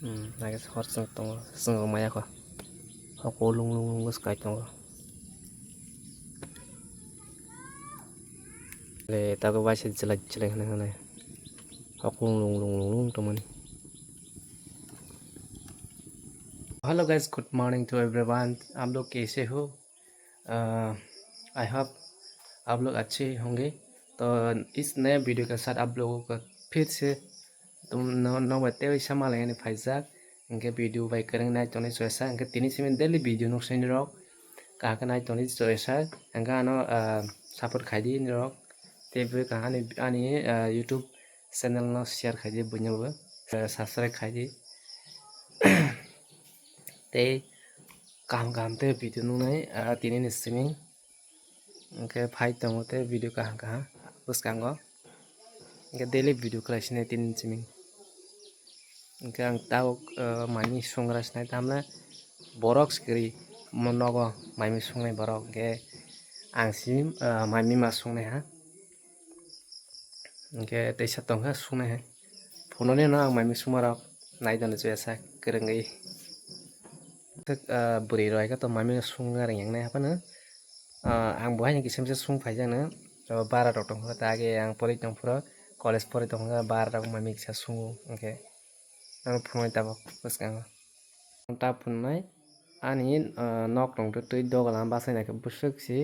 Naga hor seng maya ko. Ako lung bus kai tong. Le tago ba se jelek hane. Aku lung teman. Hello guys, good morning to everyone. आप लोग कैसे हो? I hope आप लोग अच्छे होंगे। तो इस नए वीडियो के साथ आप लोगों का फिर से तुम नौ बते वैसा मालेंगे फाइजाक इनके वीडियो बाइक करेंगे नाइट टोनी सोएसा इनके तीन से में डेली वीडियो नुकसान रॉक कहा का नाइट टोनी सोएसा इनका आनो सपोर्ट खाई रॉक तेरे कहा आनी यूट्यूब चैनल नो शेयर खाई बुझे सब्सक्राइब खाई ते काम ते वीडियो नुनाई तीन स्ट्रीमिंग इनके फाइट तंगते वीडियो कहाँ बुसकांगो इनके डेली वीडियो क्लासने तीन स्ट्रीमिंग इनके आं ताव मानी संग्रासनाय तामला borok skri monogo maimi sungnai borok ke angsim maimi ma sungnai ha ke teisa tongha sungnai ha phononi no ang maimi sungmarok naidano jesa kerengai buri roi ka to maimi sungar yangnai hapana ang bohai ni kisam se sung phaijana bara rok tongha tage ang pori tongpro college pori tongha bara rok maimi sa sungu ke ang phonoi tabok buskango ta phunai ani nok rong tui dogalam basai naika busuk si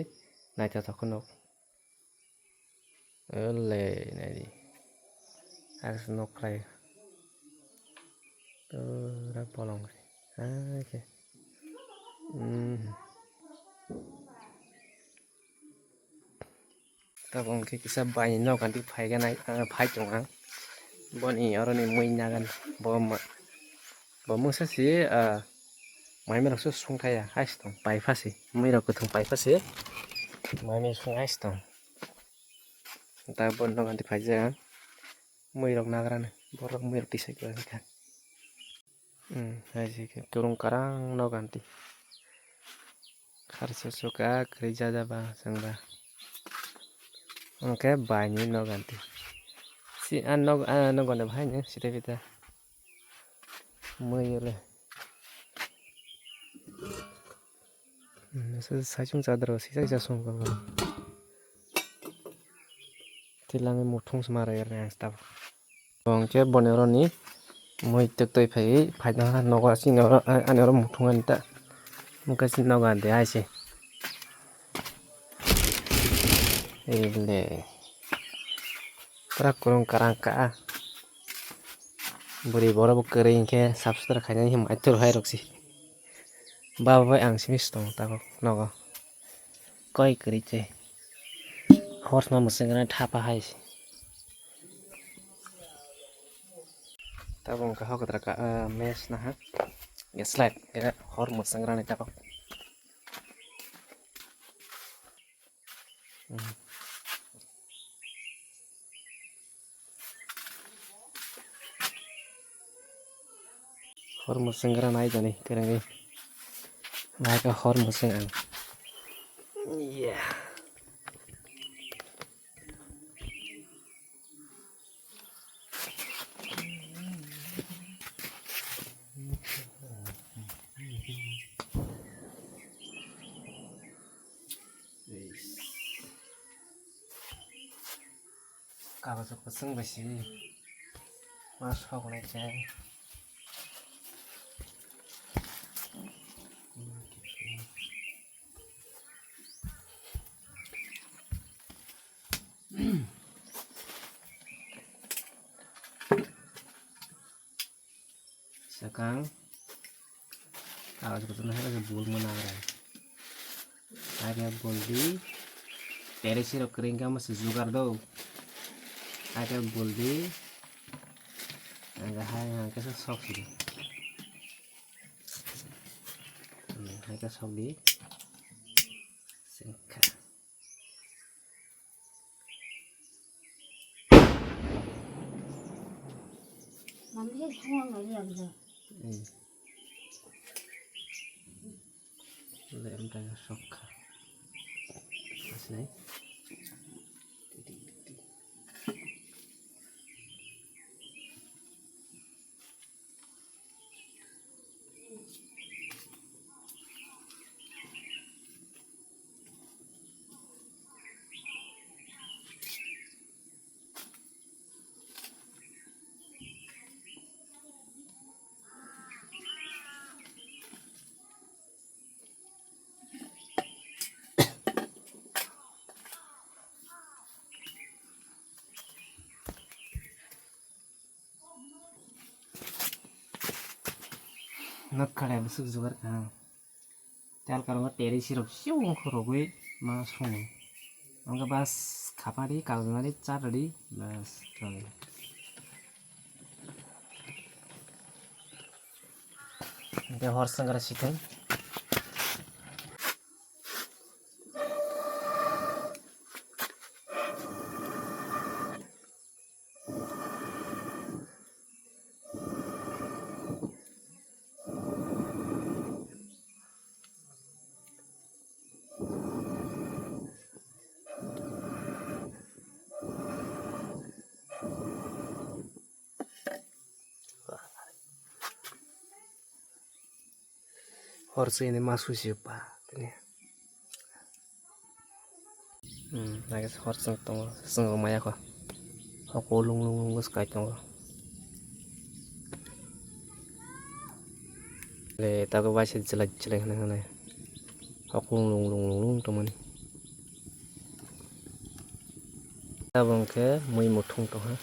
naita thokonok le nai ars nok krai to ra polong okay tabong ke kisa bai nok anti phai ga nai phai chong ang boni oroni mui nagan bo musa si mai me rakso sung thaya haistong pai phasi mui rok thung pai phasi mai me sung haistong ta bon nok anti phai ja mui rok nagran borok mui rok tisai ko ka hai ke kurung karang nok anti kharsa suka kerja jaba sangba oke banyi nok anti si an nok gone bhai ne site bita mui le sajung sadro si sa sung ko tilangi muthung smara yer ne sta bongke boneroni mui tek toi phai na nogo sing anero muthung anta muka sin nogo ante aise ele pra kurung karang ka buri boro bo kering ke subscribe khaina him atur hai roksi baba ang simis tong ta nogo koi kri che horse ma musengna thapa hai tabong ka hokatra ka mes na ha slide era hor musengra ne tabok hor musengra nai jani kerengi nai ka hor museng ang yeah kago kusung besi mas hok nai chai sekarang kalau sebetulnya ada bul menara ada bul di terisi rok kering kamu sejugar do ada bul di ada hai yang kesel sok sih hai ka sok di singkat Mami semua nggak lihat bisa. Lem tanya sok asli not kare besuk zugar ka tel karunga teri sirop siung khorogui ma sunu angka bas kapari kalmari charadi bas chole de horse sangara chicken horse ini masuk siapa ini naga horse tong maya ko aku lung lung lung gus kai tong le tago ba se jelek jelek nang aku lung lung lung lung teman tabung ke mui mutung to ha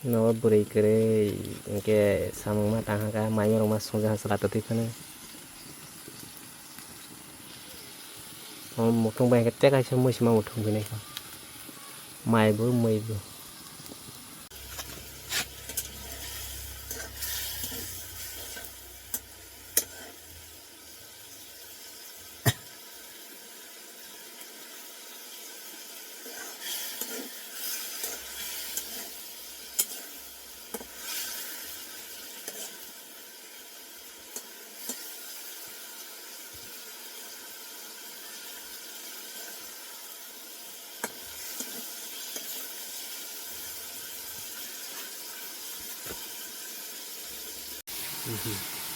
no buri kere ingke samung ma tang ka mai rong ma sunga salat ti khane mutung ba ke tek ai se mui sima mutung bine ka mai bu mui bu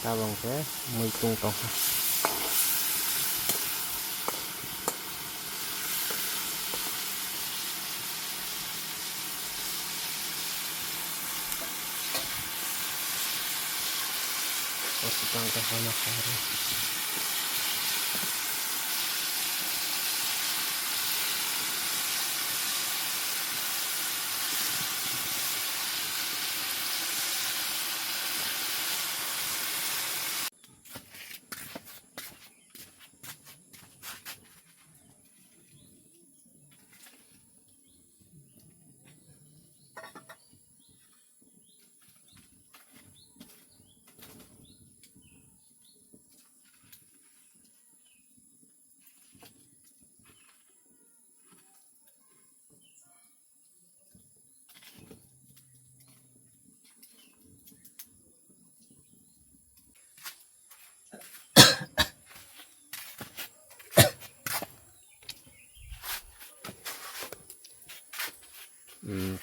tabung ke mui tung to Osipang ka sama kare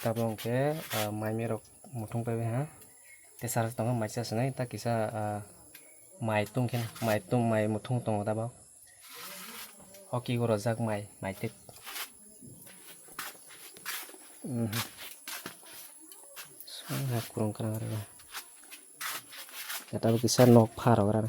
tabung ke mai merok mutung pe ha tesar tong mai sa snai ta kisa mai tung ken mai mutung tong tabang hoki go rozak mai tek sangat kurang kerang kerang ya tapi kisa nok pharo kerang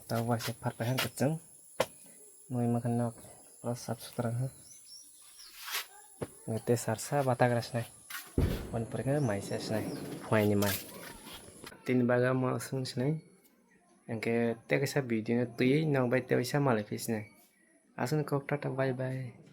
tahu wajib parpahan keceng mau makan nok sab sutra ha ngete sarsa batak rasnai wan perga mai sesnai phoi ni mai tin baga mo sung snai angke te kasa video tui nong bai te bisa malai fisnai asun kok tata bye bye.